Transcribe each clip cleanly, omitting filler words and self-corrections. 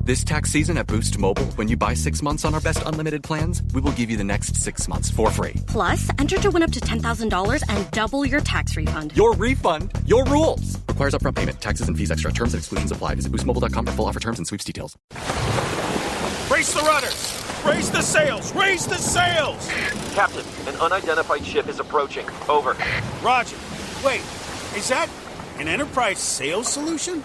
This tax season at Boost Mobile, when you buy 6 months on our best unlimited plans, we will give you the next 6 months for free. Plus, enter to win up to $10,000 and double your tax refund. Your refund, your rules. Requires upfront payment. Taxes and fees extra. Terms and exclusions apply. Visit boostmobile.com for full offer terms and sweeps details. Raise the rudders! Raise the sails! Raise the sails! Captain, an unidentified ship is approaching. Over. Roger. Wait, is that an enterprise sales solution?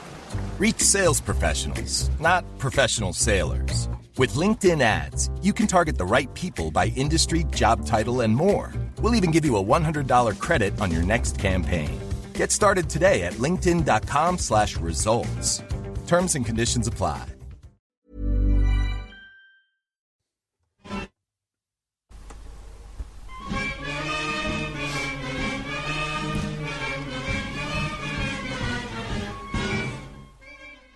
Reach sales professionals, not professional sailors. With LinkedIn ads, you can target the right people by industry, job title, and more. We'll even give you a $100 credit on your next campaign. Get started today at linkedin.com/results. Terms and conditions apply.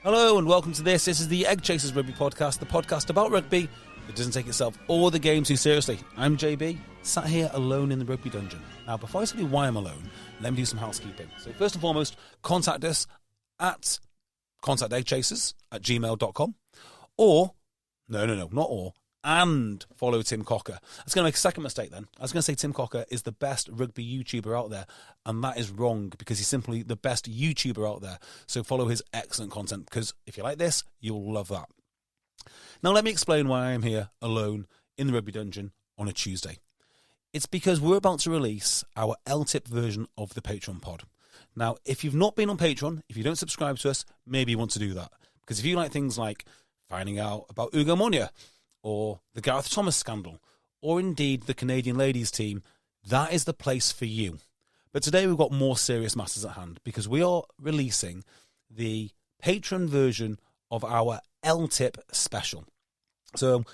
Hello and welcome to this. This is the EggChasers Rugby podcast, the podcast about rugby that doesn't take itself or the game too seriously. I'm JB, sat here alone in the rugby dungeon. Now, before I tell you why I'm alone, let me do some housekeeping. So first and foremost, contact us at contacteggchasers@gmail.com and follow Tim Cocker. I was going to make a second mistake then. I was going to say Tim Cocker is the best rugby YouTuber out there, and that is wrong because he's simply the best YouTuber out there. So follow his excellent content because if you like this, you'll love that. Now let me explain why I am here alone in the rugby dungeon on a Tuesday. It's because we're about to release our LTiP version of the Patreon pod. Now, if you've not been on Patreon, if you don't subscribe to us, maybe you want to do that. Because if you like things like finding out about Ugo Monia, or the Gareth Thomas scandal, or indeed the Canadian ladies team, that is the place for you. But today we've got more serious matters at hand because we are releasing the Patreon version of our LTiP special. So,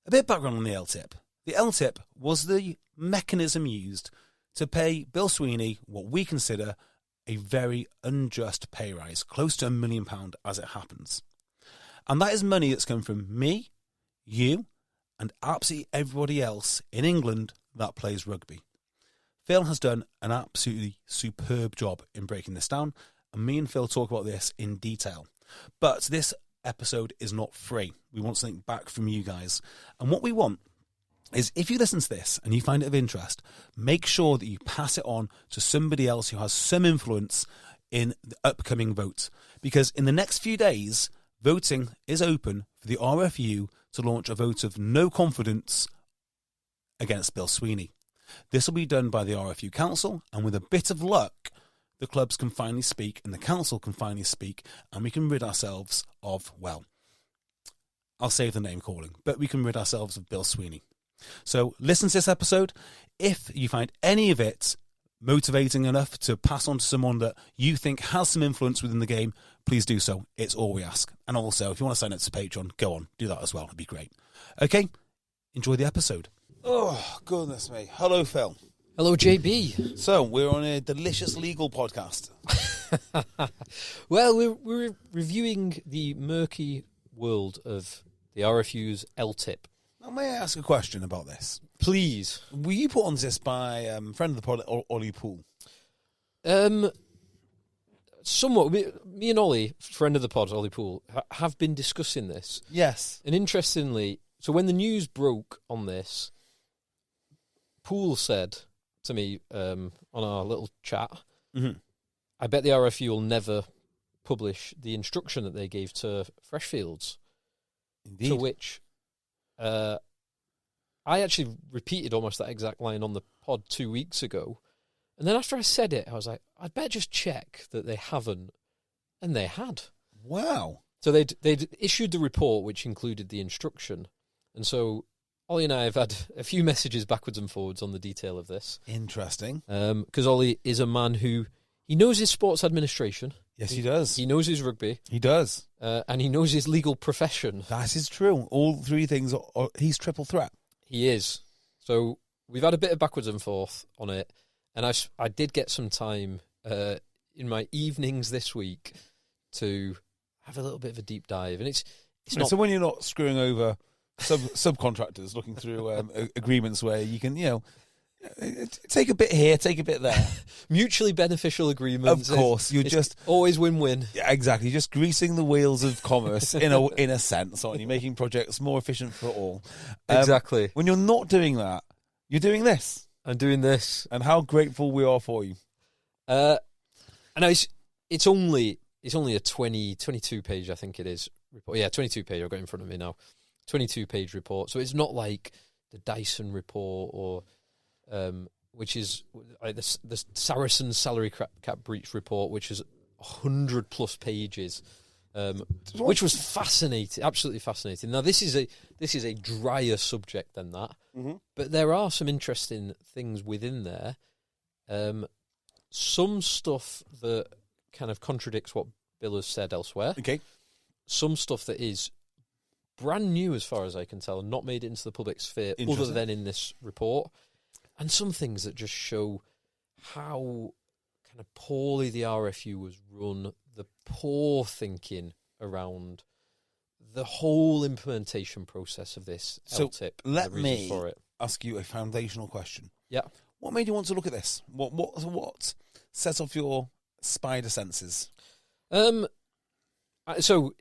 a bit of background on the LTiP. The LTiP was the mechanism used to pay Bill Sweeney what we consider a very unjust pay rise, close to £1 million as it happens. And that is money that's come from me, you, and absolutely everybody else in England that plays rugby. Phil has done an absolutely superb job in breaking this down, and me and Phil talk about this in detail. But this episode is not free. We want something back from you guys. And what we want is if you listen to this and you find it of interest, make sure that you pass it on to somebody else who has some influence in the upcoming vote. Because in the next few days, voting is open for the RFU to launch a vote of no confidence against Bill Sweeney. This will be done by the RFU Council, and with a bit of luck, the clubs can finally speak and the council can finally speak, and we can rid ourselves of, well, I'll save the name calling, but we can rid ourselves of Bill Sweeney. So listen to this episode. If you find any of it motivating enough to pass on to someone that you think has some influence within the game, please do so. It's all we ask. And also, if you want to sign up to Patreon, go on, do that as well. It'd be great. Okay, enjoy the episode. Oh, goodness me. Hello, Phil. Hello, JB. So, we're on a delicious legal podcast. Well, we're reviewing the murky world of the RFU's LTiP. Now, may I ask a question about this? Please. Were you put on this by friend of the pod, Ollie Poole? Somewhat. Me and Ollie, friend of the pod, Ollie Poole, have been discussing this. Yes. And interestingly, so when the news broke on this, Poole said to me on our little chat, I bet the RFU will never publish the instruction that they gave to Freshfields. Indeed. To which I actually repeated almost that exact line on the pod 2 weeks ago. And then after I said it, I was like, I'd better just check that they haven't. And they had. Wow. So they'd issued the report, which included the instruction. And so Ollie and I have had a few messages backwards and forwards on the detail of this. Interesting. Because Ollie is a man who, he knows his sports administration. Yes, he does. He knows his rugby. He does. And he knows his legal profession. That is true. All three things, he's triple threat. He is. So we've had a bit of backwards and forth on it. And I did get some time in my evenings this week to have a little bit of a deep dive. And it's not... So when you're not screwing over subcontractors looking through agreements where you can, Take a bit here, take a bit there. Mutually beneficial agreements. Of course, you're it's just always win-win. Yeah, exactly. You're just greasing the wheels of commerce in a sense, aren't you? Making projects more efficient for all. Exactly. When you're not doing that, you're doing this. I'm doing this, and how grateful we are for you. I know it's only a 22 page, I think it is. Report. Yeah, 22 page. I've got it in front of me now. 22 page report. So it's not like the Dyson report or which is like the Saracen salary cap breach report, which is 100+ pages, which was fascinating, absolutely fascinating. Now this is a drier subject than that, but there are some interesting things within there. Some stuff that kind of contradicts what Bill has said elsewhere. Okay. Some stuff that is brand new, as far as I can tell, and not made it into the public sphere, other than in this report. And some things that just show how kind of poorly the RFU was run, the poor thinking around the whole implementation process of this LTiP. Let me ask you a foundational question. Yeah. What made you want to look at this? What set off your spider senses? So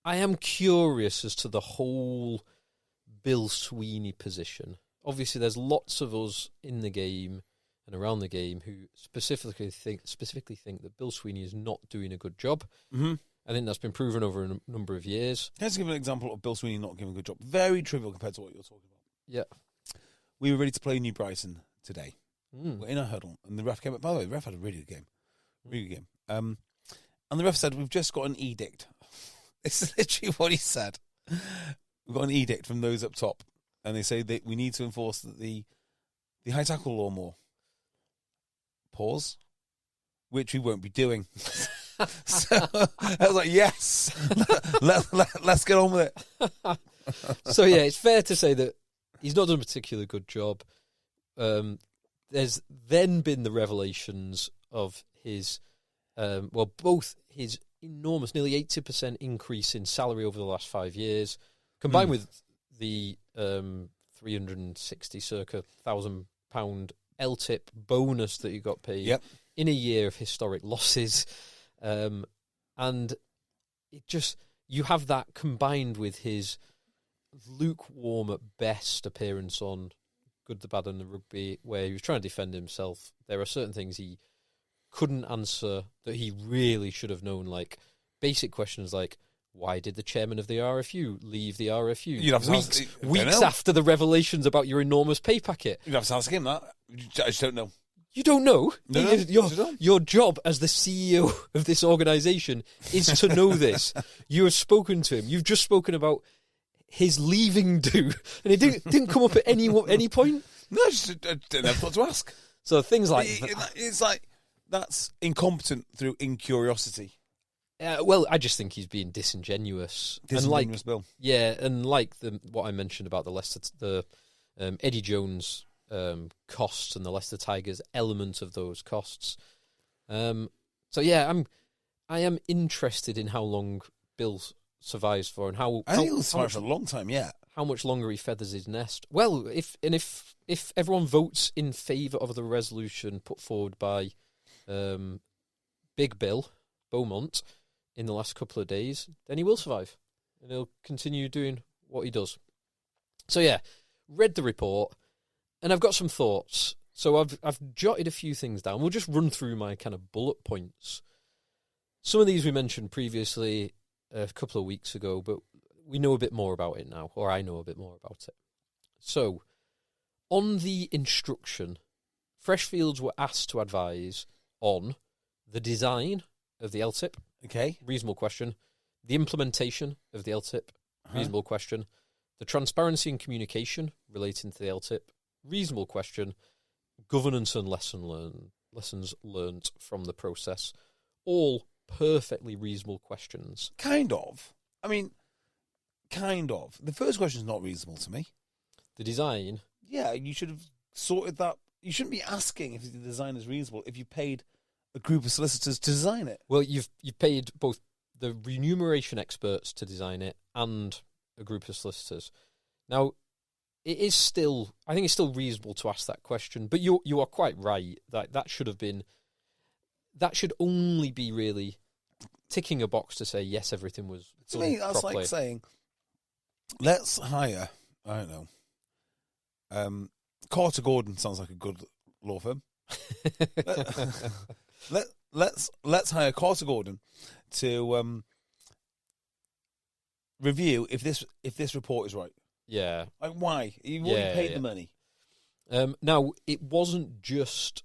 I am curious as to the whole Bill Sweeney position. Obviously, there's lots of us in the game and around the game who specifically think that Bill Sweeney is not doing a good job. Mm-hmm. I think that's been proven over a number of years. Let's give an example of Bill Sweeney not doing a good job. Very trivial compared to what you're talking about. Yeah. We were ready to play New Brighton today. We're in a huddle, and the ref came up. By the way, the ref had a really good game. Really good game. And the ref said, "We've just got an edict." This is literally what he said. We've got an edict from those up top. And they say that we need to enforce the high tackle law more. Pause. Which we won't be doing. So I was like, yes, let's get on with it. So yeah, it's fair to say that he's not done a particularly good job. There's then been the revelations of his, both his enormous, nearly 80% increase in salary over the last 5 years, combined with the 360 circa £1,000 LTiP bonus that you got paid in a year of historic losses, and it just, you have that combined with his lukewarm at best appearance on Good, the Bad and the Rugby, where he was trying to defend himself. There are certain things he couldn't answer that he really should have known, like basic questions like, why did the chairman of the RFU leave the RFU weeks after the revelations about your enormous pay packet? You'd have to ask him that. I just don't know. You don't know? No, your job as the CEO of this organisation is to know this. You have spoken to him. You've just spoken about his leaving do, and it didn't come up at any point? No, I never thought to ask. So things like it's like, that's incompetent through incuriosity. Well, I just think he's being disingenuous. Bill. Yeah, and like what I mentioned about the Eddie Jones costs and the Leicester Tigers element of those costs. So yeah, I am interested in how long Bill survives for, and how I think he'll survive for a long time. Yeah, how much longer he feathers his nest. Well, if everyone votes in favour of the resolution put forward by Big Bill Beaumont in the last couple of days, then he will survive, and he'll continue doing what he does. So yeah, read the report, and I've got some thoughts. So I've jotted a few things down. We'll just run through my kind of bullet points. Some of these we mentioned previously a couple of weeks ago, but we know a bit more about it now, or I know a bit more about it. So, on the instruction, Freshfields were asked to advise on the design of the LTiP. Okay. Reasonable question. The implementation of the LTiP. Reasonable question. The transparency and communication relating to the LTiP. Reasonable question. Governance and lessons learned from the process. All perfectly reasonable questions. Kind of. I mean, kind of. The first question is not reasonable to me. The design? Yeah, you should have sorted that. You shouldn't be asking if the design is reasonable if you paid a group of solicitors to design it. Well, you've paid both the remuneration experts to design it and a group of solicitors. Now, it is still, I think it's still reasonable to ask that question. But you are quite right that should only be really ticking a box to say yes, everything was. To me, that's properly. like saying, let's hire. I don't know. Carter Gordon sounds like a good law firm. Let's hire Carter Gordon to review if this report is right. Yeah. Like, why? You've already paid the money. Now, it wasn't just...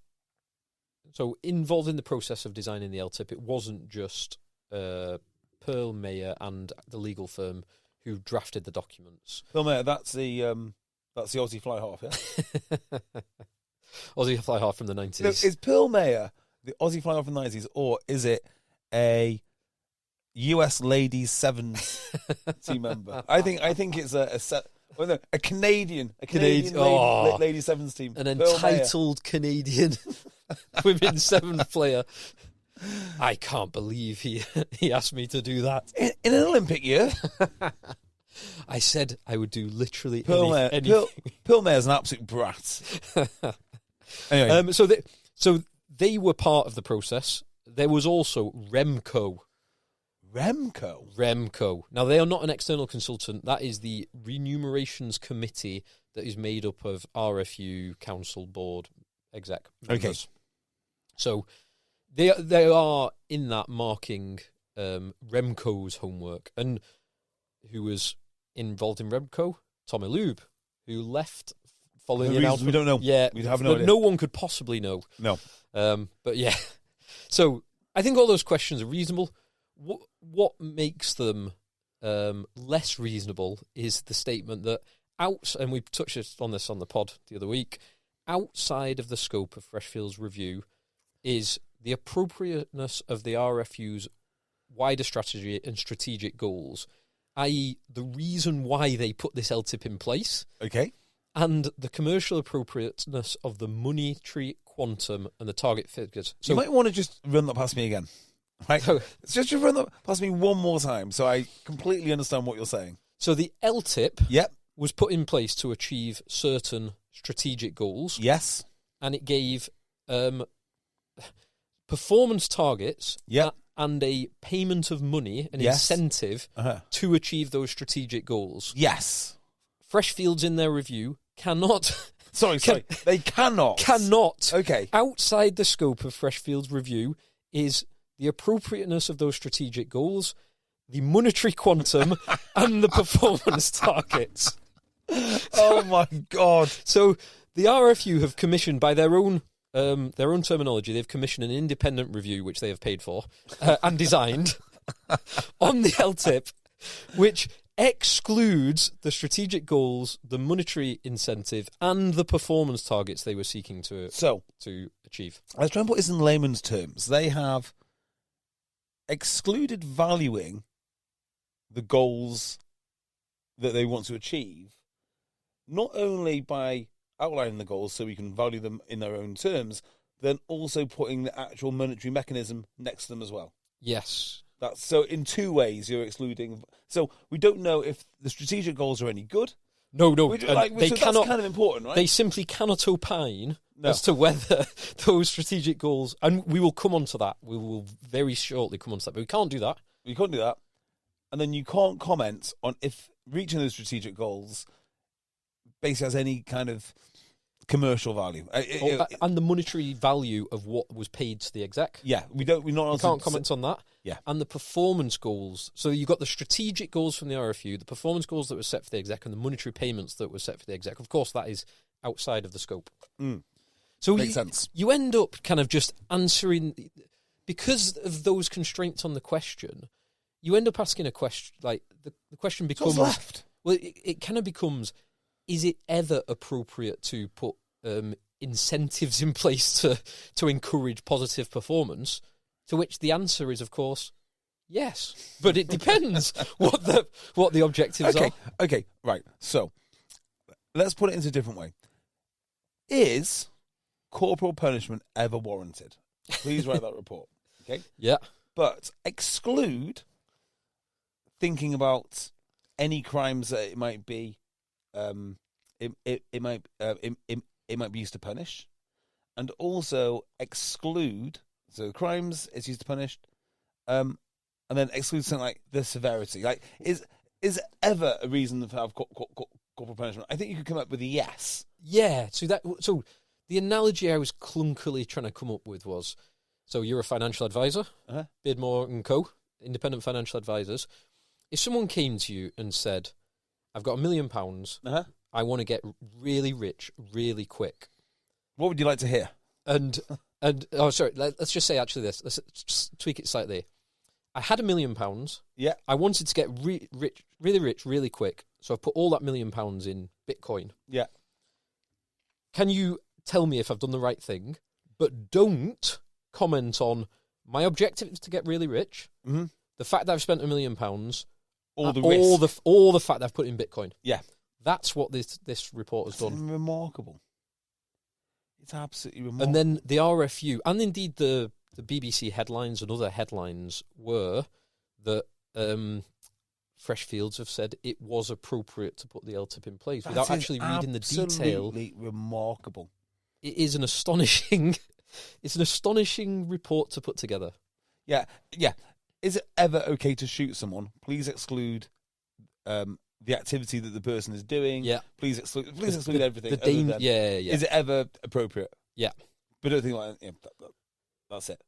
So, involved in the process of designing the LTiP, it wasn't just Pearl Mayer and the legal firm who drafted the documents. Pearl Mayer, that's the Aussie fly half, yeah? Aussie fly half from the 90s. Is Pearl Mayer the Aussie fly half from the 90s, or is it a US ladies sevens team member? I think it's a Canadian ladies sevens team. An entitled Canadian women's seventh player. I can't believe he asked me to do that in an Olympic year. I said I would do literally anything. Pearl Mayer's an absolute brat. Anyway, so they were part of the process. There was also Remco. Now, they are not an external consultant. That is the remunerations committee that is made up of RFU, council, board, exec members. Okay. So they are in that marking Remco's homework. And who was involved in Remco? Tommy Lube, who left following the announcement. We don't know. Yeah, we have no idea. No one could possibly know. No. But yeah. So I think all those questions are reasonable. What makes them less reasonable is the statement that and we touched on this on the pod the other week, outside of the scope of Freshfield's review is the appropriateness of the RFU's wider strategy and strategic goals, i.e. the reason why they put this LTiP in place. Okay. And the commercial appropriateness of the monetary quantum and the target figures. So you might want to just run that past me again. Right? Just run that past me one more time so I completely understand what you're saying. So the LTiP was put in place to achieve certain strategic goals. Yes. And it gave performance targets and a payment of money, an incentive to achieve those strategic goals. Yes. Freshfields in their review cannot... Sorry. They cannot. Cannot. Okay. Outside the scope of Freshfield's review is the appropriateness of those strategic goals, the monetary quantum, and the performance targets. Oh my God. So the RFU have commissioned, by their own terminology, they've commissioned an independent review, which they have paid for, and designed, on the LTiP, which excludes the strategic goals, the monetary incentive, and the performance targets they were seeking to achieve. Let's try and put this in layman's terms. They have excluded valuing the goals that they want to achieve, not only by outlining the goals so we can value them in their own terms, then also putting the actual monetary mechanism next to them as well. Yes. So in two ways you're excluding. So we don't know if the strategic goals are any good. No. They cannot. That's kind of important, right? They simply cannot opine as to whether those strategic goals, and we will come on to that. We will very shortly come on to that, but we can't do that. You can't do that. And then you can't comment on if reaching those strategic goals basically has any kind of commercial value. And the monetary value of what was paid to the exec. Yeah, we can't comment on that. Yeah. And the performance goals. So you've got the strategic goals from the RFU, the performance goals that were set for the exec, and the monetary payments that were set for the exec. Of course, that is outside of the scope. So makes sense. You end up kind of just answering, because of those constraints on the question, you end up asking a question, like the question becomes... So what's left? Well, it kind of becomes, is it ever appropriate to put incentives in place to encourage positive performance? To which the answer is, of course, yes. But it depends what the objectives are. Okay, right. So let's put it into a different way. Is corporal punishment ever warranted? Please write that report. Okay? Yeah. But exclude thinking about any crimes that it might be it might be used to punish, and also exclude. So crimes is used to punish, and then exclude something like the severity. Like is ever a reason to have corporal punishment? I think you could come up with a yes. Yeah. So the analogy I was clunkily trying to come up with was, so you're a financial advisor, Beardmore and Co, independent financial advisors. If someone came to you and said, I've got £1 million, I want to get really rich really quick. What would you like to hear? And oh, sorry, let's just say actually this. Let's just tweak it slightly. I had £1 million. Yeah. I wanted to get really rich really quick, so I put all that £1 million in Bitcoin. Yeah. Can you tell me if I've done the right thing? But don't comment on my objective is to get really rich. Mm-hmm. The fact that I've spent £1 million, all the risk. all the fact that I've put in Bitcoin. Yeah. That's what this report has done. Remarkable. It's absolutely remarkable. And then the RFU, and indeed the BBC headlines and other headlines were that Freshfields have said it was appropriate to put the LTiP in place without actually reading the detail. Absolutely remarkable. It is an astonishing, it's an astonishing report to put together. Yeah. Is it ever okay to shoot someone? Please exclude the activity that the person is doing. Yeah. Please exclude everything. Is it ever appropriate? Yeah. But don't think like that's it.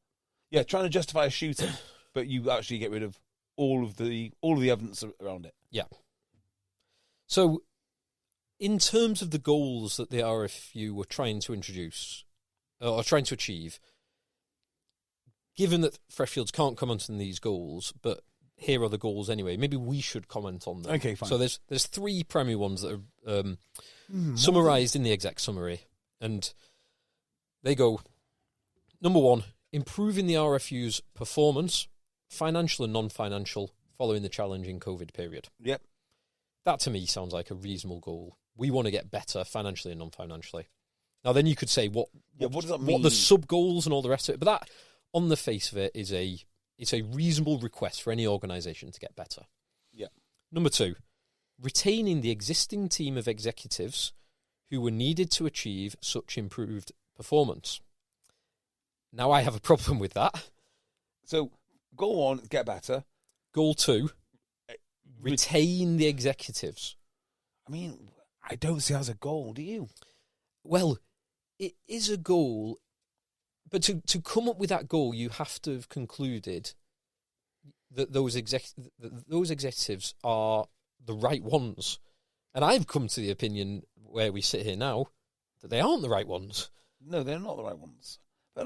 Yeah, trying to justify a shooting, but you actually get rid of all of the evidence around it. Yeah. So, in terms of the goals that the RFU were trying to introduce or trying to achieve, given that Freshfields can't comment on these goals, but here are the goals anyway, maybe we should comment on them. Okay, fine. So there's three primary ones that are summarised in the exec summary, and they go: number one, improving the RFU's performance, financial and non-financial, following the challenging COVID period. Yep. That to me sounds like a reasonable goal. We want to get better financially and non-financially. Now then you could say what does that mean? What the sub-goals and all the rest of it, but that, on the face of it, it's a reasonable request for any organisation to get better. Yeah. Number two, retaining the existing team of executives who were needed to achieve such improved performance. Now I have a problem with that. So go on, get better. Goal two, retain the executives. I mean, I don't see it as a goal, do you? Well, it is a goal, but to come up with that goal, you have to have concluded that those executives are the right ones. And I've come to the opinion, where we sit here now, that they aren't the right ones. No, they're not the right ones. But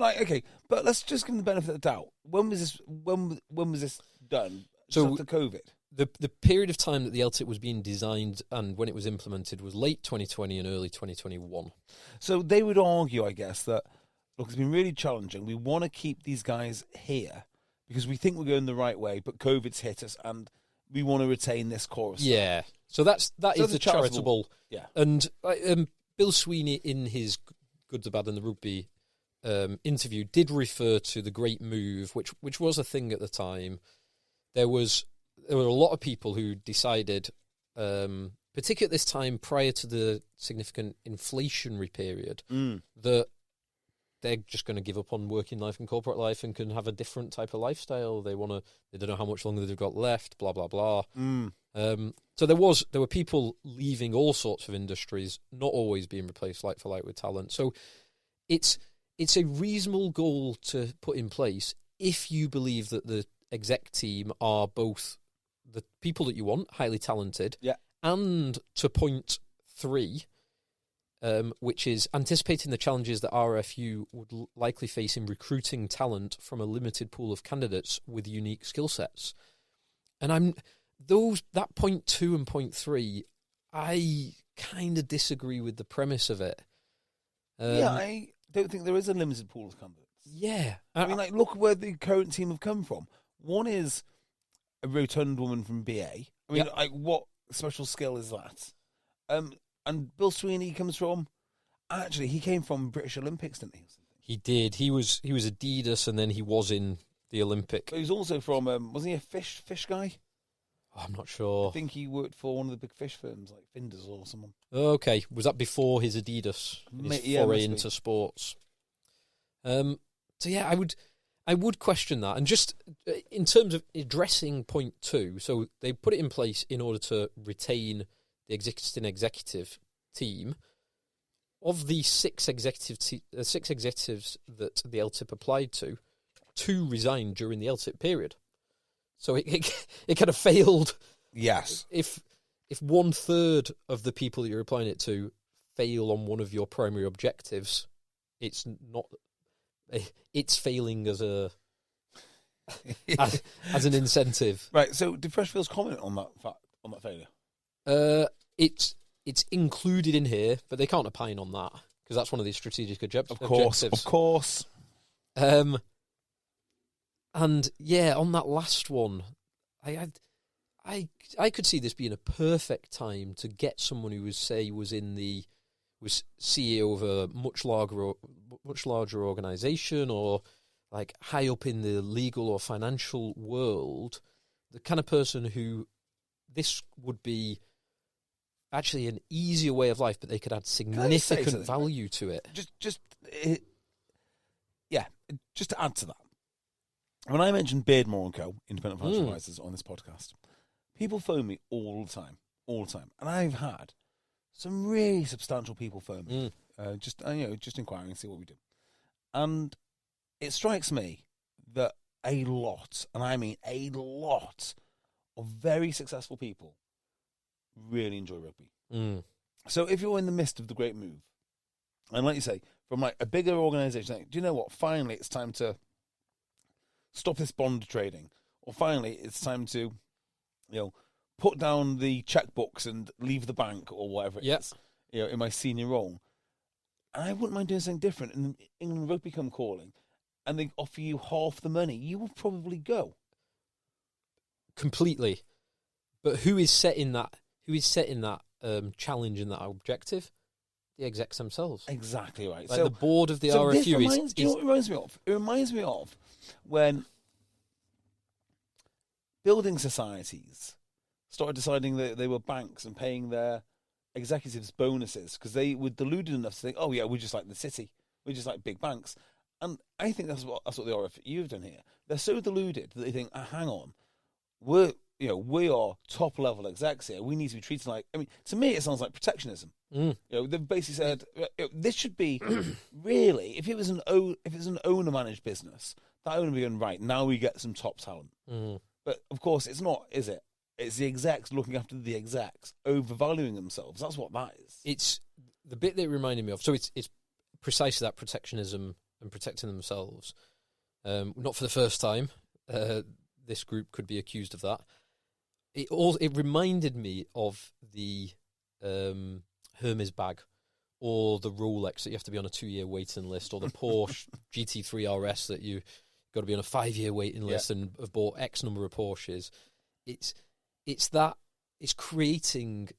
but let's just give them the benefit of the doubt. When was this? When was this done? So after COVID. The period of time that the LTiP was being designed and when it was implemented was late 2020 and early 2021. So they would argue, I guess, that look, it's been really challenging. We want to keep these guys here because we think we're going the right way, but COVID's hit us, and we want to retain this core. Yeah. So that is the charitable. Yeah. And Bill Sweeney, in his Good, the Bad, and the Rugby interview, did refer to the Great Move, which was a thing at the time. There were a lot of people who decided, particularly at this time prior to the significant inflationary period, that they're just going to give up on working life and corporate life and can have a different type of lifestyle. They don't know how much longer they've got left, blah, blah, blah. So there were people leaving all sorts of industries, not always being replaced like for like with talent. So it's a reasonable goal to put in place if you believe that the exec team are both the people that you want, highly talented, and to point three, which is anticipating the challenges that RFU would likely face in recruiting talent from a limited pool of candidates with unique skill sets. And that point 2 and point 3, I kind of disagree with the premise of it. I don't think there is a limited pool of candidates. Yeah. I mean, look where the current team have come from. One is a rotund woman from BA. I mean, what special skill is that? And Bill Sweeney comes from, actually, he came from British Olympics, didn't he? He did. He was Adidas, and then he was in the Olympic. But he was also from, wasn't he a fish guy? I'm not sure. I think he worked for one of the big fish firms, like Finders or someone. Okay, was that before his Adidas, his foray into sports? So yeah, I would question that. And just in terms of addressing point 2, so they put it in place in order to retain the existing executive team. Of the 6 executives that the LTiP applied to, 2 resigned during the LTiP period. So it kind of failed. Yes. If 1/3 of the people that you're applying it to fail on one of your primary objectives, it's failing as as an incentive. Right. So did Freshfields comment on that failure? It's included in here, but they can't opine on that because that's one of these strategic objectives. Of course. And yeah, on that last one, I could see this being a perfect time to get someone who was CEO of a much larger organisation, or like high up in the legal or financial world, the kind of person who this would be actually an easier way of life, but they could add significant value to it. Just to add to that, when I mentioned Beardmore & Co., independent financial advisors, on this podcast, people phone me all the time, and I've had some really substantial people phone me, just inquiring and see what we do, and it strikes me that a lot, and I mean a lot, of very successful people really enjoy rugby. So if you're in the midst of the great move, and like you say, from like a bigger organisation, like, do you know what? Finally, it's time to stop this bond trading, or finally, it's time to, put down the checkbooks and leave the bank or whatever it is. In my senior role, and I wouldn't mind doing something different. And England Rugby come calling, and they offer you half the money, you will probably go. Completely, but who is setting that? Who is setting that challenge and that objective? The execs themselves. Exactly right. Like, so the board of the RFU do you know what it reminds me of? It reminds me of when building societies started deciding that they were banks and paying their executives bonuses because they were deluded enough to think, oh yeah, we're just like the city, we're just like big banks. And I think that's what the RFU have done here. They're so deluded that they think, hang on, we are top level execs here. We need to be treated like. I mean, to me, it sounds like protectionism. They've basically said this should be really. If it was an owner managed business, that owner would be going, right now we get some top talent. But of course, it's not, is it? It's the execs looking after the execs, overvaluing themselves. That's what that is. It's the bit that it reminded me of. So it's precisely that protectionism and protecting themselves. Not for the first time. This group could be accused of that. It reminded me of the Hermes bag, or the Rolex that you have to be on a 2-year waiting list, or the Porsche GT3 RS that you got to be on a 5-year waiting list and have bought X number of Porsches. It's creating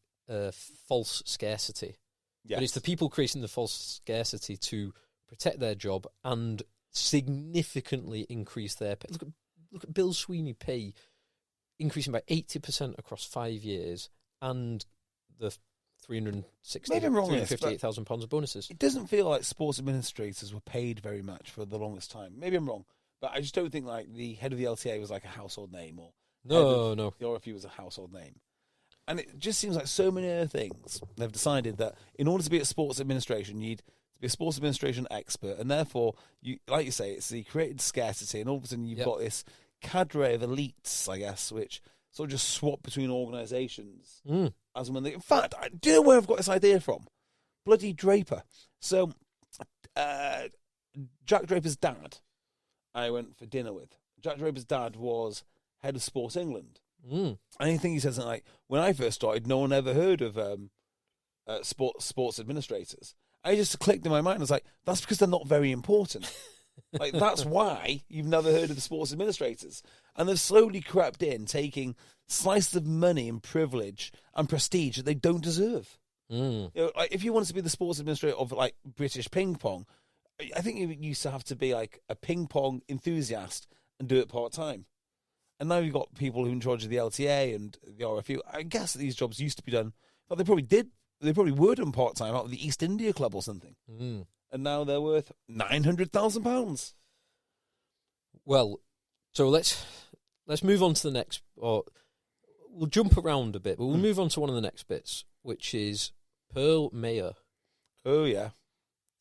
false scarcity. Yes. But it's the people creating the false scarcity to protect their job and significantly increase their pay. Look at Bill Sweeney pay increasing by 80% across 5 years, and the £358,000 of bonuses. It doesn't feel like sports administrators were paid very much for the longest time. Maybe I'm wrong, but I just don't think like the head of the LTA was like a household name, or no, the RFU was a household name. And it just seems like so many other things they've decided that in order to be a sports administration, you need to be a sports administration expert, and therefore, like you say, it's the created scarcity, and all of a sudden you've got this cadre of elites, I guess, which sort of just swap between organisations as and when they. In fact, do you know where I've got this idea from? Bloody Draper. So, Jack Draper's dad, I went for dinner with. Jack Draper's dad was head of Sports England. And I think he said something like, when I first started, no one ever heard of sports administrators. I just clicked in my mind. I was like, that's because they're not very important. Like, that's why you've never heard of the sports administrators. And they've slowly crept in, taking slices of money and privilege and prestige that they don't deserve. Like, if you wanted to be the sports administrator of like British ping pong, I think you used to have to be like a ping pong enthusiast and do it part-time. And now you've got people who are in charge of the LTA and the RFU. I guess these jobs used to be done, but they probably were done part-time out of the East India Club or something. Mm. And now they're worth £900,000. Well, so let's move on to the next, or we'll jump around a bit, but we'll move on to one of the next bits, which is Pearl Mayer. Oh, yeah.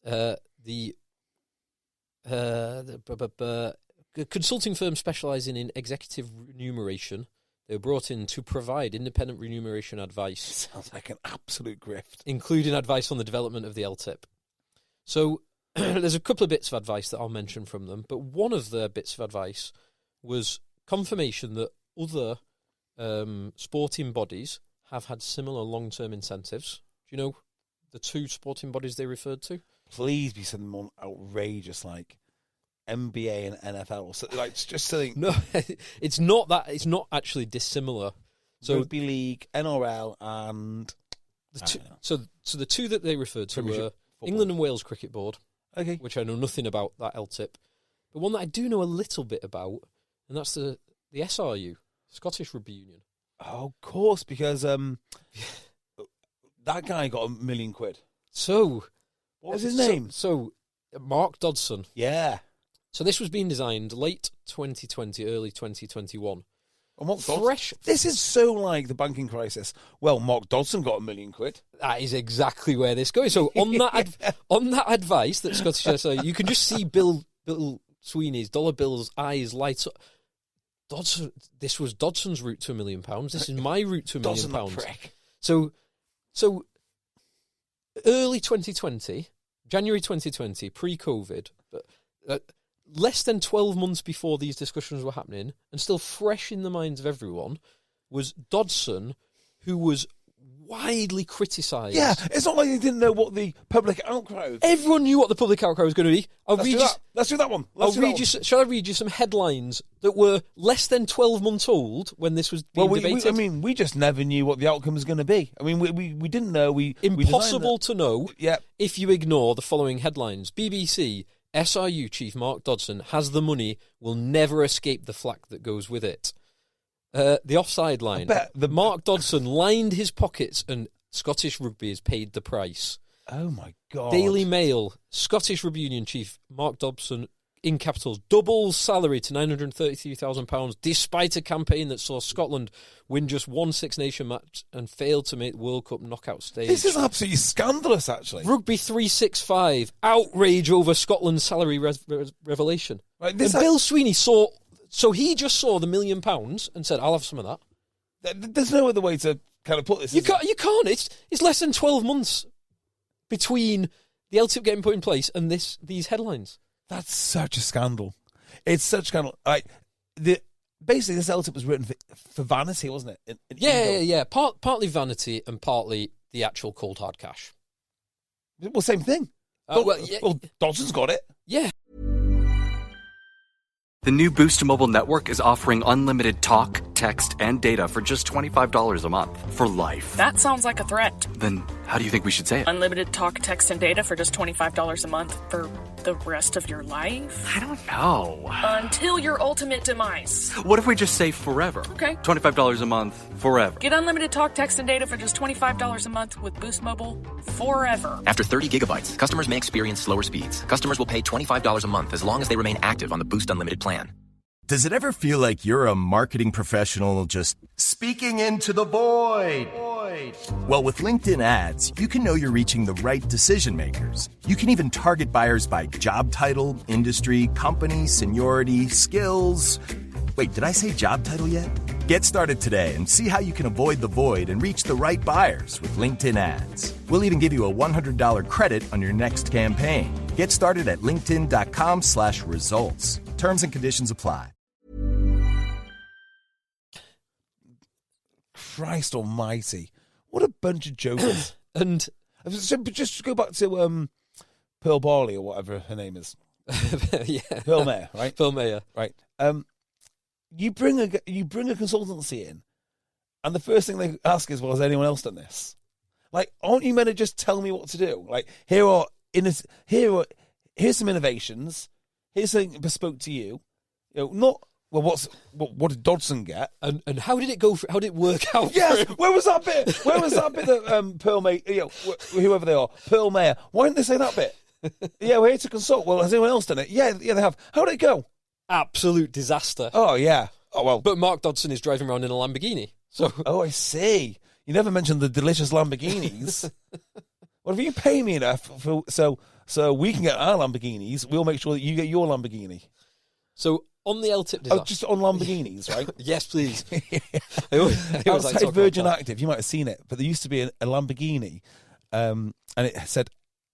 The consulting firm specialising in executive remuneration. They were brought in to provide independent remuneration advice. Sounds like an absolute grift. Including advice on the development of the LTiP. So there's a couple of bits of advice that I'll mention from them, but one of their bits of advice was confirmation that other sporting bodies have had similar long-term incentives. Do you know the two sporting bodies they referred to? Please be something more outrageous like NBA and NFL. So, like, just something. No, it's not that. It's not actually dissimilar. So Rugby League, NRL, and the two, so the two that they referred to were Football. England and Wales Cricket Board, Okay. which I know nothing about, that LTiP, but one that I do know a little bit about, and that's the SRU, Scottish Rugby Union. Oh, of course, because that guy got £1 million. So What was his name? So Mark Dodson. Yeah. So this was being designed late 2020, early 2021. And Mark Dodson. Fresh. This is so like the banking crisis. Well, Mark Dodson got £1 million. That is exactly where this goes. So on that on that advice that Scottish SRU, you can just see Bill Sweeney's dollar bills eyes light up. Dodson. This was Dodson's route to £1 million. This is my route to £1 million. Prick. So early 2020, January 2020, pre-COVID, less than 12 months before these discussions were happening, and still fresh in the minds of everyone, was Dodson, who was widely criticised. Yeah, it's not like they didn't know what the public outcry was. Everyone knew what the public outcry was going to be. Let's do that one. Shall I read you some headlines that were less than 12 months old when this was being debated? We just never knew what the outcome was going to be. I mean, we didn't know. Impossible to know Yeah. if you ignore the following headlines. BBC, SRU chief Mark Dodson has the money, will never escape the flack that goes with it. The offside line. Mark Dodson lined his pockets and Scottish Rugby has paid the price. Oh, my God. Daily Mail, Scottish Rugby Union chief Mark Dodson, in capitals, doubles salary to £933,000 despite a campaign that saw Scotland win just one Six Nation match and failed to make the World Cup knockout stage. This is absolutely scandalous, actually. Rugby 365, outrage over Scotland's salary revelation. Right, and Bill Sweeney he just saw the £1 million and said, I'll have some of that. There's no other way to kind of put this. You can't. It's less than 12 months between the LTiP getting put in place and these headlines. That's such a scandal. It's such a scandal. Basically, this LTiP was written for vanity, wasn't it? Yeah. Partly vanity and partly the actual cold hard cash. Well, same thing. Well, Dodson's got it. Yeah. The new Boost Mobile network is offering unlimited talk, text, and data for just $25 a month for life. That sounds like a threat. Then how do you think we should say it? Unlimited talk, text, and data for just $25 a month for the rest of your life? I don't know. Until your ultimate demise. What if we just say forever? Okay. $25 a month, forever. Get unlimited talk, text, and data for just $25 a month with Boost Mobile forever. After 30 gigabytes, customers may experience slower speeds. Customers will pay $25 a month as long as they remain active on the Boost Unlimited plan. Does it ever feel like you're a marketing professional just speaking into the void? Well, with LinkedIn ads, you can know you're reaching the right decision makers. You can even target buyers by job title, industry, company, seniority, skills. Wait, did I say job title yet? Get started today and see how you can avoid the void and reach the right buyers with LinkedIn ads. We'll even give you a $100 credit on your next campaign. Get started at linkedin.com/results. Terms and conditions apply. Christ almighty. What a bunch of jokers. And so, but just to go back to Pearl Barley or whatever her name is. yeah. Pearl Mayer, right? Pearl Mayer. Right. You bring a consultancy in, and the first thing they ask is, well, has anyone else done this? Like, aren't you meant to just tell me what to do? Like, here's some innovations. Here's something bespoke to you. Not Well, what did Dodson get? And how did it go? How did it work out? Yes, where was that bit? Where was that bit that Pearl May, whoever they are, Pearl Mayer? Why didn't they say that bit? Yeah, we're here to consult. Well, has anyone else done it? Yeah, they have. How did it go? Absolute disaster. Oh yeah. Oh well. But Mark Dodson is driving around in a Lamborghini. So. Oh, I see. You never mentioned the delicious Lamborghinis. Well, if you pay me enough so we can get our Lamborghinis, we'll make sure that you get your Lamborghini. So on the LTiP design... Oh, just on Lamborghinis, right? Yes, please. Outside Virgin Active, you might have seen it, but there used to be a Lamborghini, and it said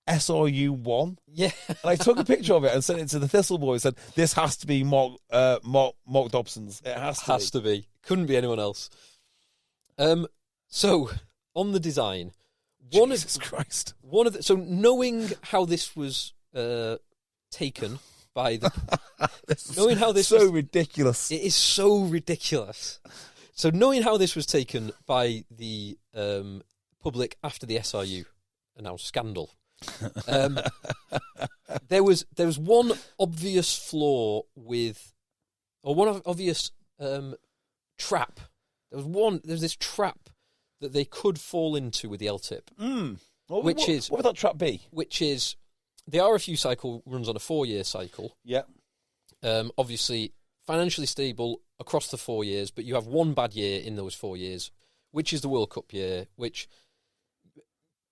SRU1. Yeah. And I took a picture of it and sent it to the Thistle Boy and said, this has to be Mark Dobson's. It has to be. Couldn't be anyone else. So, on the design... Jesus Christ. So knowing how this was taken by the... knowing how this so ridiculous. It is so ridiculous. So knowing how this was taken by the public after the SRU announced scandal, there was one obvious flaw with... Or one obvious trap. There's this trap that they could fall into with the LTiP. What would that trap be? Which is, the RFU cycle runs on a 4-year cycle. Yeah. Obviously, financially stable across the 4 years, but you have one bad year in those 4 years, which is the World Cup year, which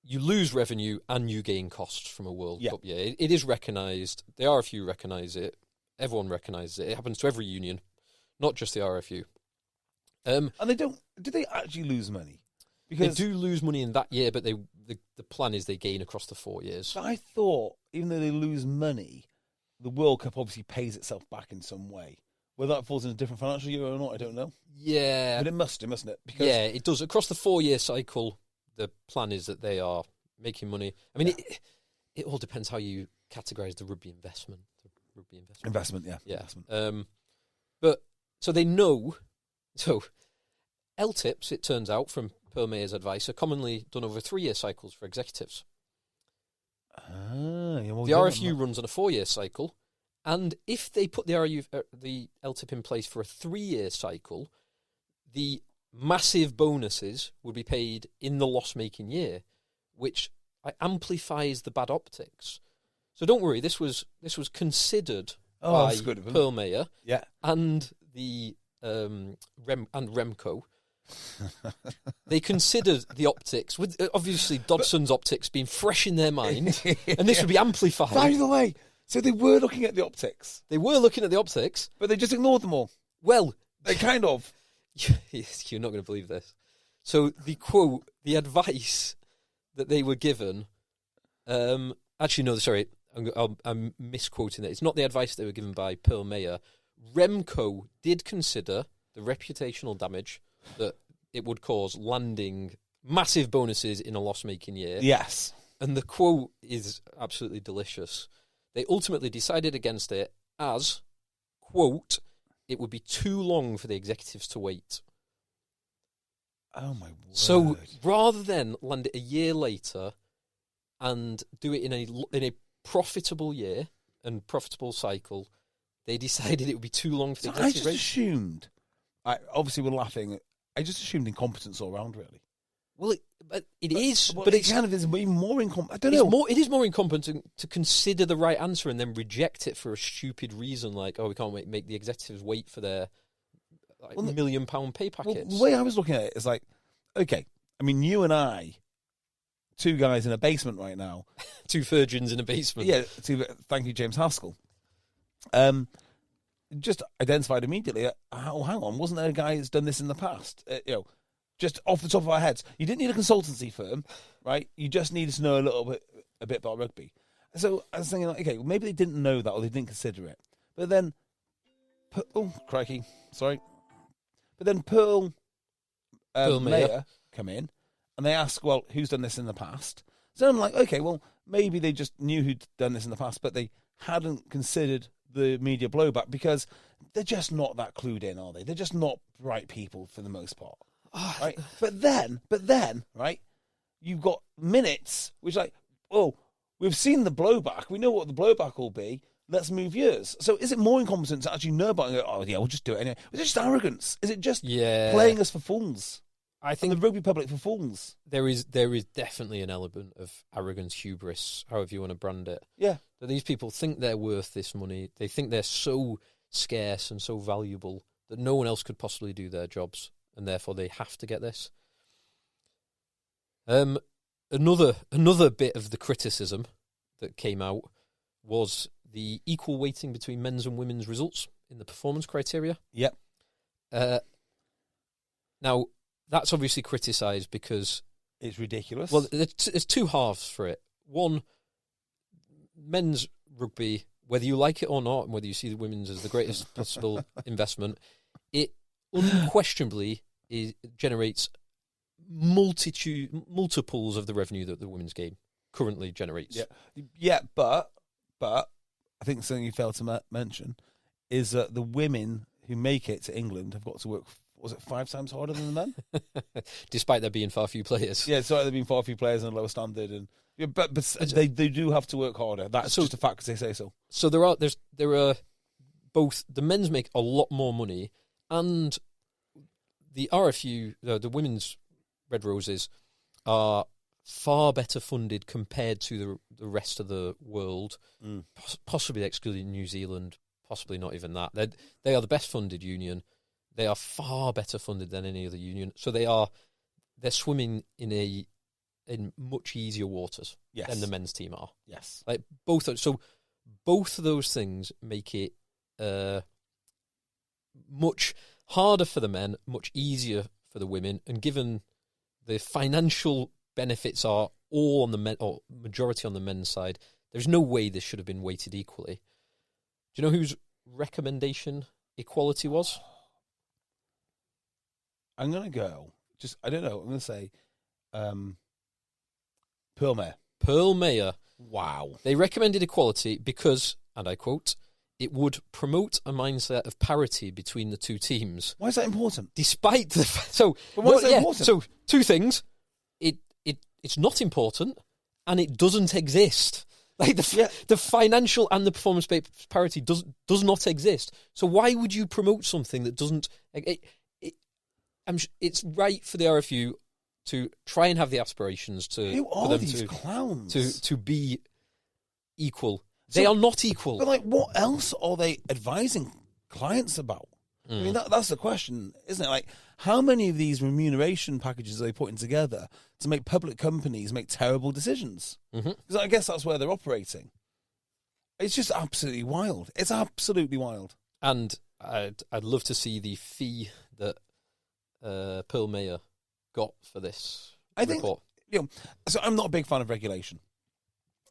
you lose revenue and you gain costs from a World Cup year. It is recognised. The RFU recognise it. Everyone recognises it. It happens to every union, not just the RFU. And they don't... Do they actually lose money? Because they do lose money in that year, but the plan is they gain across the 4 years. But I thought, even though they lose money, the World Cup obviously pays itself back in some way. Whether that falls in a different financial year or not, I don't know. Yeah. But it mustn't it? Because yeah, it does. Across the 4-year cycle, the plan is that they are making money. I mean, it all depends how you categorise the rugby investment. Investment. Yeah. Investment. But, so they know... So, LTiPs, it turns out, from Pearl Mayer's advice, are commonly done over 3-year cycles for executives. The RFU runs on a 4-year cycle, and if they put the LTiP in place for a 3-year cycle, the massive bonuses would be paid in the loss-making year, which amplifies the bad optics. So don't worry, this was considered by Pearl Mayer and the Remco. They considered the optics, with obviously Dodson's optics being fresh in their mind, and this would be amplified. By the way, so they were looking at the optics. But they just ignored them all. Well, they kind of. You're not going to believe this. So the quote, the advice that they were given, actually no, sorry, I'm misquoting it. It's not the advice they were given by Pearl Mayer. Remco did consider the reputational damage that it would cause landing massive bonuses in a loss-making year. Yes. And the quote is absolutely delicious. They ultimately decided against it as, quote, it would be too long for the executives to wait. Oh, my word. So rather than land it a year later and do it in a profitable year and profitable cycle, they decided it would be too long for the executives. I just assumed... obviously, we're laughing. I just assumed incompetence all around, really. Well, it is, but it's kind of is even more incompetent. I don't know. It is more incompetent to consider the right answer and then reject it for a stupid reason, like, we can't make the executives wait for their £1 million pay packets. Well, the way I was looking at it is like, okay, I mean, you and I, 2 guys in a basement right now. 2 virgins in a basement. Yeah, thank you, James Haskell. Just identified immediately. Oh, hang on, wasn't there a guy who's done this in the past? Just off the top of our heads, you didn't need a consultancy firm, right? You just needed to know a bit about rugby. So I was thinking, okay, well, maybe they didn't know that or they didn't consider it. But then, oh crikey, sorry. But then Pearl Mayer come in and they ask, well, who's done this in the past? So I'm like, okay, well, maybe they just knew who'd done this in the past, but they hadn't considered the media blowback because they're just not that clued in, are they? They're just not right people for the most part, right? But then, right, you've got minutes which we've seen the blowback. We know what the blowback will be. let's move yours. So is it more incompetent to actually know about it and go, oh, yeah, we'll just do it anyway? Is it just arrogance? Is it just playing us for fools? I think the rugby public for fools. There is definitely an element of arrogance, hubris, however you want to brand it. Yeah. That these people think they're worth this money. They think they're so scarce and so valuable that no one else could possibly do their jobs, and therefore they have to get this. Another bit of the criticism that came out was the equal weighting between men's and women's results in the performance criteria. Yep. Now, that's obviously criticised because... It's ridiculous. Well, there's two halves for it. One, men's rugby, whether you like it or not, and whether you see the women's as the greatest possible investment, it unquestionably generates multiples of the revenue that the women's game currently generates. Yeah, but I think something you failed to mention is that the women who make it to England have got to work, was it 5 times harder than the men? Despite there being far few players. Yeah, despite there being far few players and a lower standard, and but they do have to work harder. That's just a fact because they say so. So there are both the men's make a lot more money, and the RFU, the women's Red Roses, are far better funded compared to the rest of the world, possibly excluding New Zealand, possibly not even that. They are the best funded union. They are far better funded than any other union. So they're swimming in much easier waters than the men's team are. Yes. Like both of those things make it much harder for the men, much easier for the women, and given the financial benefits are all on the men, or majority on the men's side, there's no way this should have been weighted equally. Do you know whose recommendation equality was? I'm going to go, I don't know, I'm going to say Pearl Mayer. Pearl Mayer. Wow. They recommended equality because, and I quote, it would promote a mindset of parity between the two teams. Why is that important? Despite the important? So two things. It's not important, and it doesn't exist. Like the financial and the performance parity does not exist. So why would you promote something that doesn't? It's right for the RFU to try and have the aspirations clowns to be equal. They are not equal. But what else are they advising clients about? I mean, that's the question, isn't it? Like, how many of these remuneration packages are they putting together to make public companies make terrible decisions? Because I guess that's where they're operating. It's just absolutely wild. It's absolutely wild. And I'd love to see the fee that Pearl Mayer got for this report. So I'm not a big fan of regulation.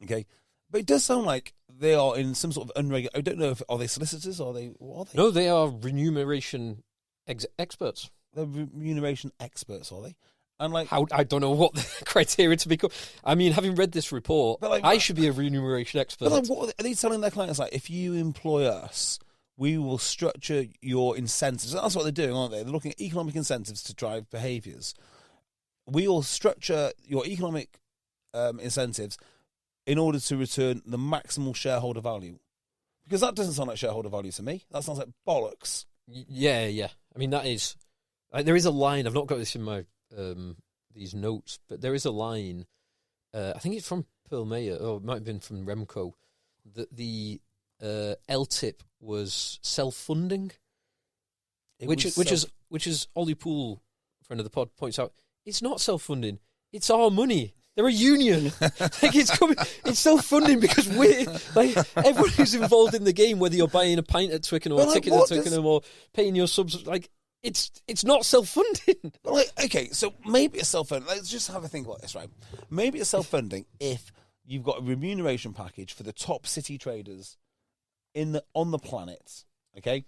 Okay. But it does sound like they are in some sort of unregulated... I don't know are they solicitors or what are they? No, they are remuneration experts. They're remuneration experts, are they? And I don't know what the criteria to be called. I mean, having read this report, I should be a remuneration expert. But what are they telling their clients? If you employ us, we will structure your incentives. That's what they're doing, aren't they? They're looking at economic incentives to drive behaviours. We will structure your economic incentives in order to return the maximal shareholder value. Because that doesn't sound like shareholder value to me. That sounds like bollocks. Yeah. I mean, that is... there is a line, I've not got this in my these notes, but there is a line, I think it's from Pearl Mayer, or it might have been from Remco, that the LTiP was self-funding, which is Ollie Poole, friend of the pod, points out, it's not self-funding, it's our money. They're a union. It's self-funding because everyone who's involved in the game, whether you're buying a pint at Twickenham or a ticket at Twickenham or paying your subs, it's not self-funding. Okay, so maybe it's self-funding. Let's just have a think about this, right? Maybe it's self-funding if you've got a remuneration package for the top city traders on the planet, okay?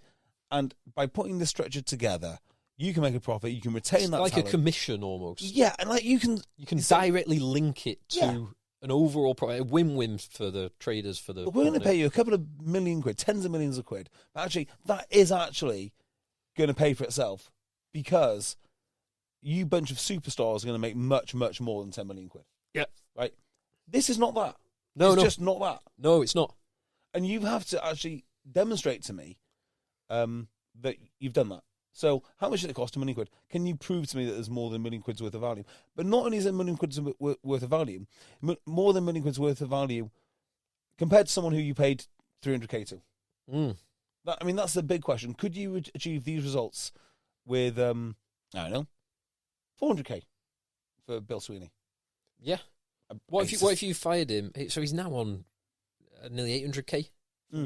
And by putting the structure together, you can make a profit. You can retain that talent. A commission almost. Yeah, and you can directly link it to an overall profit, a win-win for the traders. We're going to pay you a couple of million quid, tens of millions of quid, but actually that is actually going to pay for itself because you bunch of superstars are going to make much, much more than 10 million quid. Yeah, right. This is not that. No, it's just not that. No, it's not. And you have to actually demonstrate to me that you've done that. So how much did it cost? £1 million. Can you prove to me that there's more than £1 million worth of value? But not only is it £1 million worth of value, more than £1 million worth of value compared to someone who you paid 300k to. I mean, that's the big question. Could you achieve these results with, I don't know, 400k for Bill Sweeney? Yeah. What if you fired him? So he's now on nearly 800k,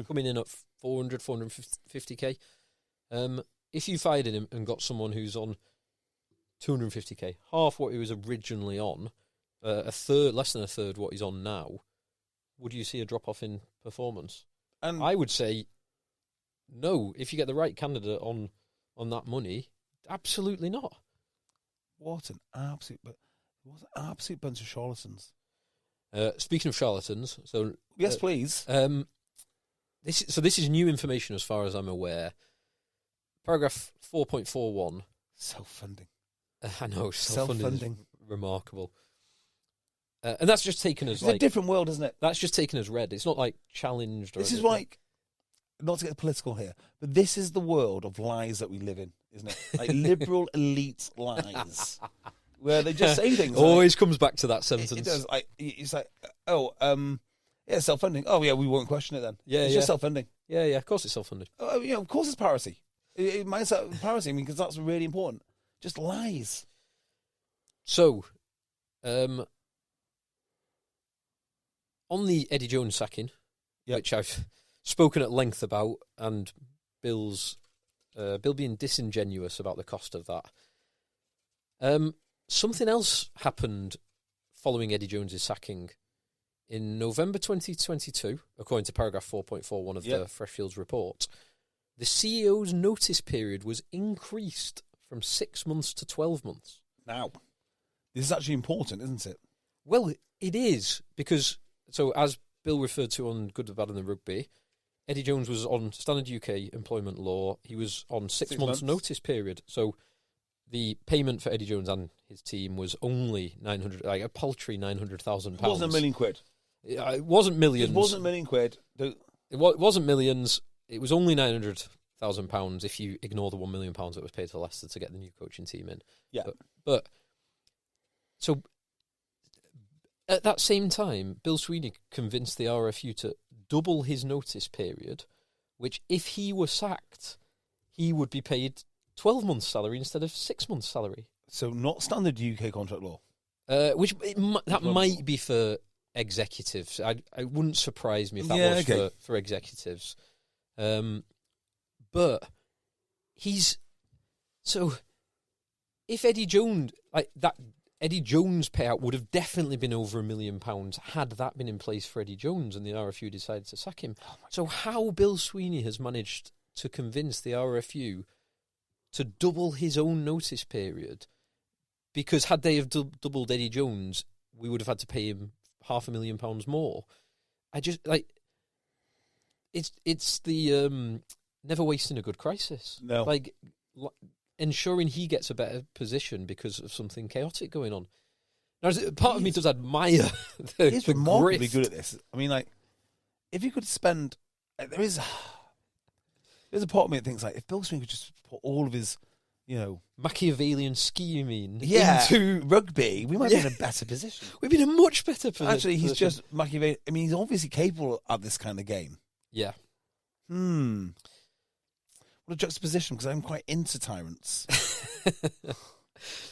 coming in at 450k. If you fired him and got someone who's on 250k, half what he was originally on, less than a third what he's on now, would you see a drop off in performance? And I would say no. If you get the right candidate on that money, absolutely not. What an absolute bunch of charlatans. Speaking of charlatans, so yes, please. This is new information as far as I'm aware. Paragraph 4.41. Self-funding. I know, self-funding. Remarkable. And that's just taken as it's a different world, isn't it? That's just taken as read. It's not like challenged. This is like, not to get political here, but this is the world of lies that we live in, isn't it? Like liberal elite lies, where they just say things. Always comes back to that sentence. It does. It's like, yeah, self-funding. Oh, yeah, we won't question it then. Yeah, it's just self-funding. Yeah, of course it's self-funding. Of course it's parity. It might say parity, I mean, because that's really important. Just lies. So, on the Eddie Jones sacking, which I've spoken at length about, and Bill being disingenuous about the cost of that. Something else happened following Eddie Jones's sacking. In November 2022, according to paragraph 4.41 of the Freshfields report, the CEO's notice period was increased from 6 months to 12 months. Now, this is actually important, isn't it? Well, it is, because, so as Bill referred to on Good, the Bad and the Rugby, Eddie Jones was on standard UK employment law. He was on 6 months notice period. So the payment for Eddie Jones and his team was only a paltry £900,000. It wasn't £1 million. It wasn't millions. It wasn't £1 million. It wasn't millions. It was only £900,000 if you ignore the £1 million that was paid to Leicester to get the new coaching team in. Yeah. But so at that same time, Bill Sweeney convinced the RFU to double his notice period, which if he were sacked, he would be paid 12 months' salary instead of 6 months' salary. So not standard UK contract law. That might be for executives. It wouldn't surprise me if that was for executives. But if Eddie Jones, Eddie Jones' payout would have definitely been over £1 million had that been in place for Eddie Jones and the RFU decided to sack him. So how Bill Sweeney has managed to convince the RFU to double his own notice period, because had they have doubled Eddie Jones, we would have had to pay him £500,000 more. It's the never wasting a good crisis. No. Ensuring he gets a better position because of something chaotic going on. Now, part of me does admire He's the remarkably grift. good at this. I mean, if you could spend... There's a part of me that thinks, if Bill Sweeney could just put all of his, Machiavellian scheming into rugby, we might be in a better position. We'd be in a much better position. Actually, he's just Machiavellian. I mean, he's obviously capable at this kind of game. Yeah. What a juxtaposition, because I'm quite into tyrants.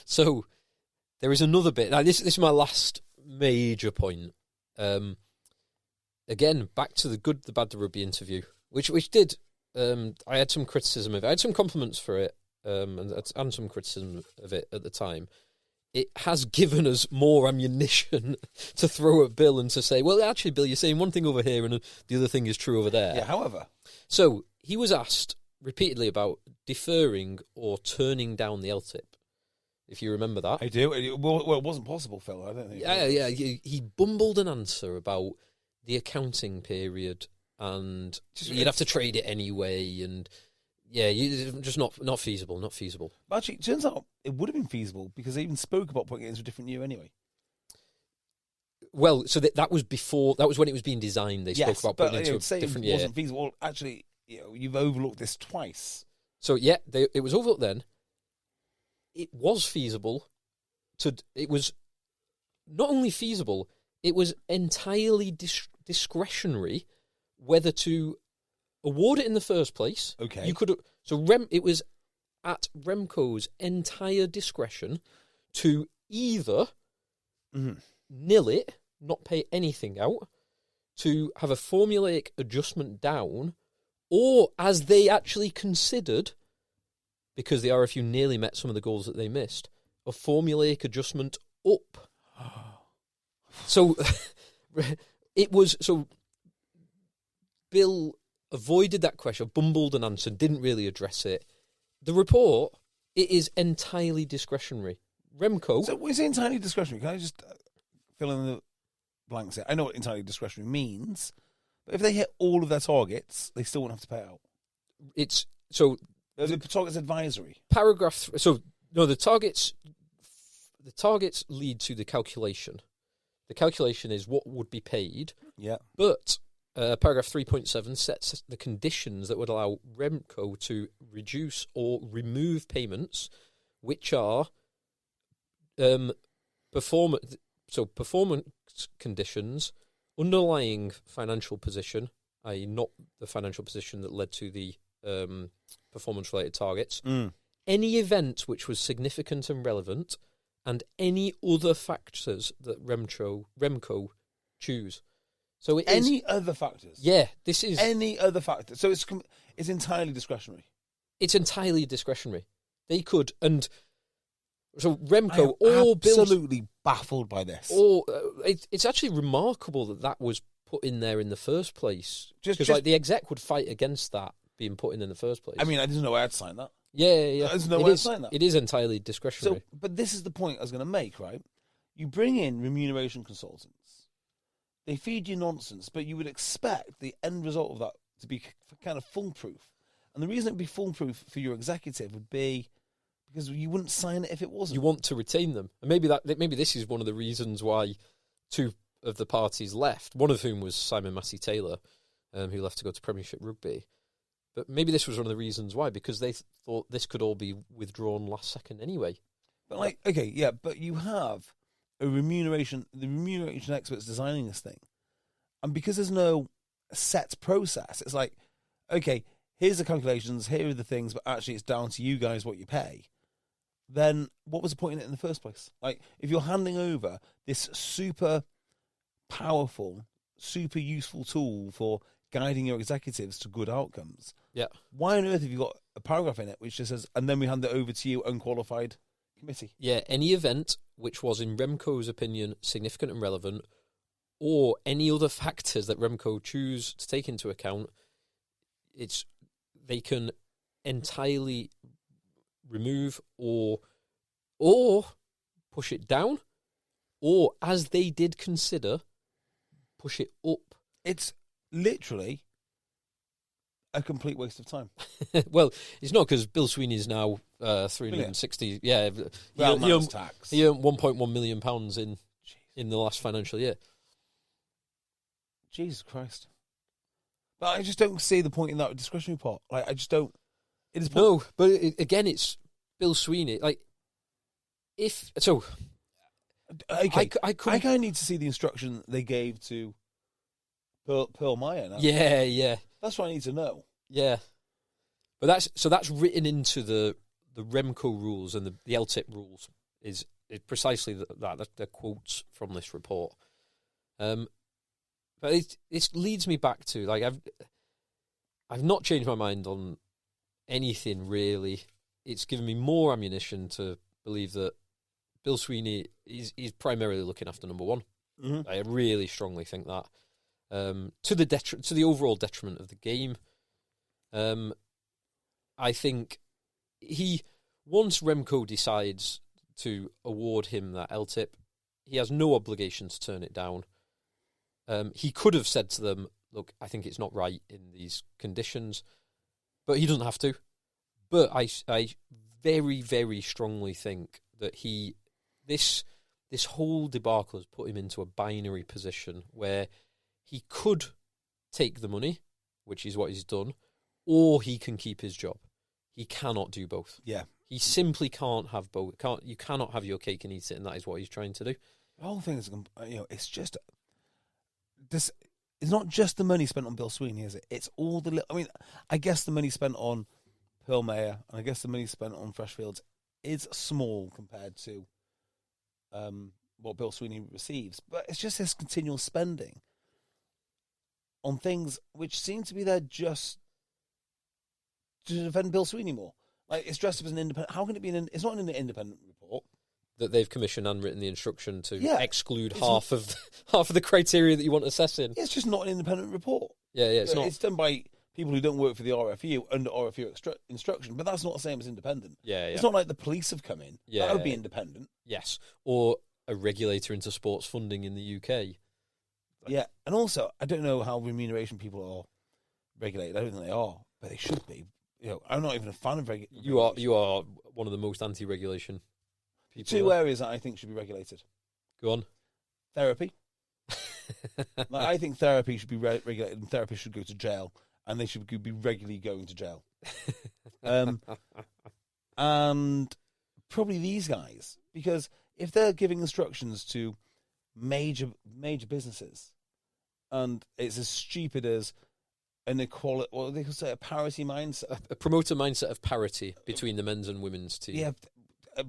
So, there is another bit. Now, this is my last major point. Again, back to the Good, the Bad, the Rugby interview, which did... I had some criticism of it. I had some compliments for it, and some criticism of it at the time. It has given us more ammunition to throw at Bill and to say, well, actually, Bill, you're saying one thing over here and the other thing is true over there. Yeah, however. So, he was asked repeatedly about deferring or turning down the LTiP, if you remember that. I do. Well, it wasn't possible, Phil. I don't think. Yeah. He bumbled an answer about the accounting period, and you'd have to trade it anyway, and just not feasible. But actually, it turns out it would have been feasible because they even spoke about putting it into a different year anyway. Well, so that was before. That was when it was being designed. They spoke about putting it into a different year. It wasn't feasible. Well, actually, you've overlooked this twice. So yeah, it was overlooked then. It was feasible. It was not only feasible, it was entirely discretionary whether to award it in the first place. Okay. You could. So it was at Remco's entire discretion to either nil it, not pay anything out, to have a formulaic adjustment down, or as they actually considered, because the RFU nearly met some of the goals that they missed, a formulaic adjustment up. So Bill avoided that question, bumbled an answer, didn't really address it. The report, it is entirely discretionary. Remco... So is it entirely discretionary? Can I just fill in the blanks here? I know what entirely discretionary means, but if they hit all of their targets, they still won't have to pay out. It's... So... The target's advisory. Paragraph... So, no, the targets lead to the calculation. The calculation is what would be paid. Yeah. But paragraph 3.7 sets the conditions that would allow Remco to reduce or remove payments, which are performance conditions, underlying financial position, i.e. not the financial position that led to the performance-related targets, any event which was significant and relevant, and any other factors that Remco choose. So it is any other factors. Yeah, this is any other factor. So it's entirely discretionary. It's entirely discretionary. They could, and so Remco or absolutely baffled by this. Or it's actually remarkable that was put in there in the first place. Because like the exec would fight against that being put in the first place. I mean, I didn't know I had to sign that. Yeah. I didn't know I had to sign that. It is entirely discretionary. So, but this is the point I was going to make, right? You bring in remuneration consultants. They feed you nonsense, but you would expect the end result of that to be kind of foolproof. And the reason it would be foolproof for your executive would be because you wouldn't sign it if it wasn't. You want to retain them. And maybe this is one of the reasons why two of the parties left, one of whom was Simon Massey-Taylor, who left to go to Premiership Rugby. But maybe this was one of the reasons why, because they thought this could all be withdrawn last second anyway. But but you have the remuneration experts designing this thing. And because there's no set process, it's like, okay, here's the calculations, here are the things, but actually it's down to you guys what you pay. Then what was the point in it in the first place? Like, if you're handing over this super powerful, super useful tool for guiding your executives to good outcomes, why on earth have you got a paragraph in it which just says, and then we hand it over to you, unqualified committee? Yeah, any event which was, in Remco's opinion, significant and relevant, or any other factors that Remco choose to take into account, they can entirely remove or push it down, or, as they did consider, push it up. It's literally a complete waste of time. Well, it's not, because Bill Sweeney is now 360. Yeah, he earned £1.1 million in the last financial year. Jesus Christ! But I just don't see the point in that discretionary part. Like, I just don't. It is no, but again, it's Bill Sweeney. Like, if so, okay, I kind of need to see the instruction they gave to Pearl Meyer now. Yeah. That's what I need to know. Yeah, but that's written into the Remco rules and the LTiP rules is precisely that. They're quotes from this report. But it leads me back to, like, I've not changed my mind on anything really. It's given me more ammunition to believe that Bill Sweeney is primarily looking after number one. Mm-hmm. I really strongly think that. To the overall detriment of the game. I think once Remco decides to award him that LTiP, he has no obligation to turn it down. He could have said to them, look, I think it's not right in these conditions, but he doesn't have to. But I very, very strongly think that this whole debacle has put him into a binary position where he could take the money, which is what he's done, or he can keep his job. He cannot do both. Yeah. He simply can't have both. You cannot have your cake and eat it, and that is what he's trying to do. The whole thing is, it's just this. It's not just the money spent on Bill Sweeney, is it? It's all the. I mean, I guess the money spent on Pearl Mayer, and I guess the money spent on Freshfields is small compared to what Bill Sweeney receives. But it's just this continual spending on things which seem to be there just to defend Bill Sweeney more. Like, it's dressed up as an independent. How can it be it's not an independent report that they've commissioned and written the instruction to exclude half of the criteria that you want assessing. It's just not an independent report. Yeah, it's not. It's done by people who don't work for the RFU under RFU instruction, but that's not the same as independent. Yeah. It's not like the police have come in. Yeah, that would be independent. Yes, or a regulator into sports funding in the UK. Yeah, and also I don't know how remuneration people are regulated. I don't think they are, but they should be. I'm not even a fan of regulation. You are one of the most anti-regulation people. Two areas that I think should be regulated. Go on. Therapy. I think therapy should be regulated, and therapists should go to jail, and they should be regularly going to jail. And probably these guys, because if they're giving instructions to major businesses, and it's as stupid as an equality, what they could say, a parity mindset, a promoter mindset of parity between the men's and women's team. Yeah, a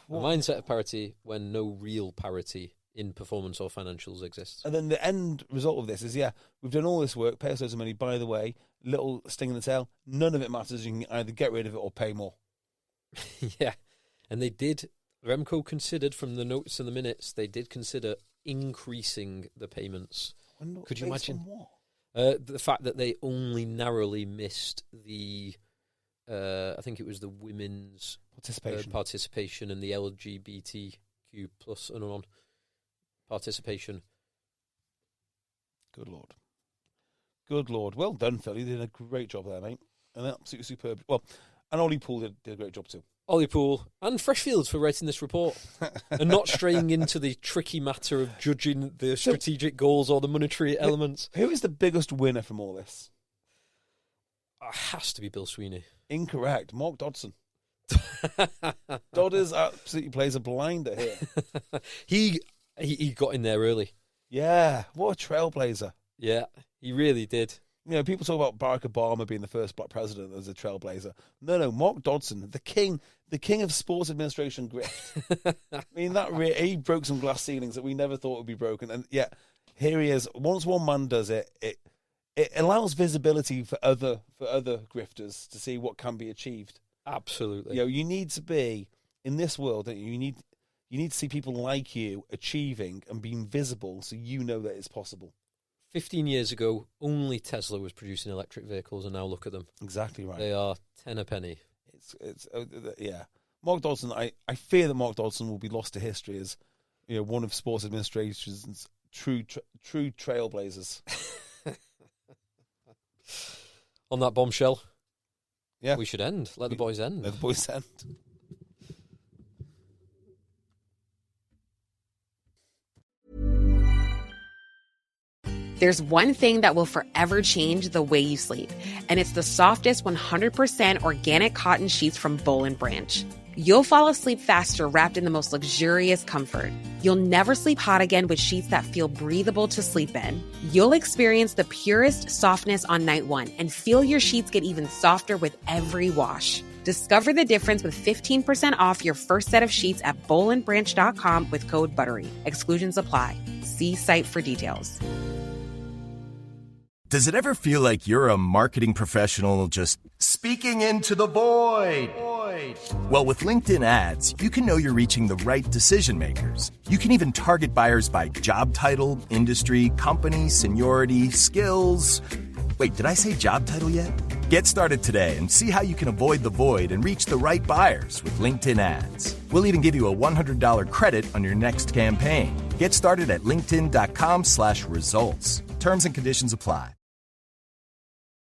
mindset of parity when no real parity in performance or financials exists. And then the end result of this is, we've done all this work, pay us loads of money. By the way, little sting in the tail. None of it matters. You can either get rid of it or pay more. Yeah, and they did. Remco considered, from the notes and the minutes, they did consider increasing the payments. Could you imagine? What? The fact that they only narrowly missed the, I think it was the women's participation and the LGBTQ plus and on participation. Good Lord. Well done, Phil. You did a great job there, mate. And absolutely superb. Well, and Ollie Poole did a great job too. Ollie Poole and Freshfields for writing this report and not straying into the tricky matter of judging the strategic goals or the monetary elements. Who is the biggest winner from all this? It has to be Bill Sweeney. Incorrect. Mark Dodson. Dodders absolutely plays a blinder here. He got in there early. Yeah, what a trailblazer. Yeah, he really did. People talk about Barack Obama being the first black president as a trailblazer. No, Mark Dodson, the king of sports administration grift. I mean, he broke some glass ceilings that we never thought would be broken, and here he is. Once one man does it, it allows visibility for other grifters to see what can be achieved. Absolutely. You need to be in this world. You need to see people like you achieving and being visible, so you know that it's possible. 15 years ago, only Tesla was producing electric vehicles, and now look at them. Exactly right. They are 10 a penny. It's Mark Dodson. I fear that Mark Dodson will be lost to history as one of sports administration's true trailblazers. On that bombshell, we should end. Let the boys end. Let the boys end. There's one thing that will forever change the way you sleep, and it's the softest 100% organic cotton sheets from Boll & Branch. You'll fall asleep faster wrapped in the most luxurious comfort. You'll never sleep hot again with sheets that feel breathable to sleep in. You'll experience the purest softness on night one and feel your sheets get even softer with every wash. Discover the difference with 15% off your first set of sheets at bollandbranch.com with code BUTTERY. Exclusions apply. See site for details. Does it ever feel like you're a marketing professional just speaking into the void? Well, with LinkedIn ads, you can know you're reaching the right decision makers. You can even target buyers by job title, industry, company, seniority, skills. Wait, did I say job title yet? Get started today and see how you can avoid the void and reach the right buyers with LinkedIn ads. We'll even give you a $100 credit on your next campaign. Get started at linkedin.com/results. Terms and conditions apply.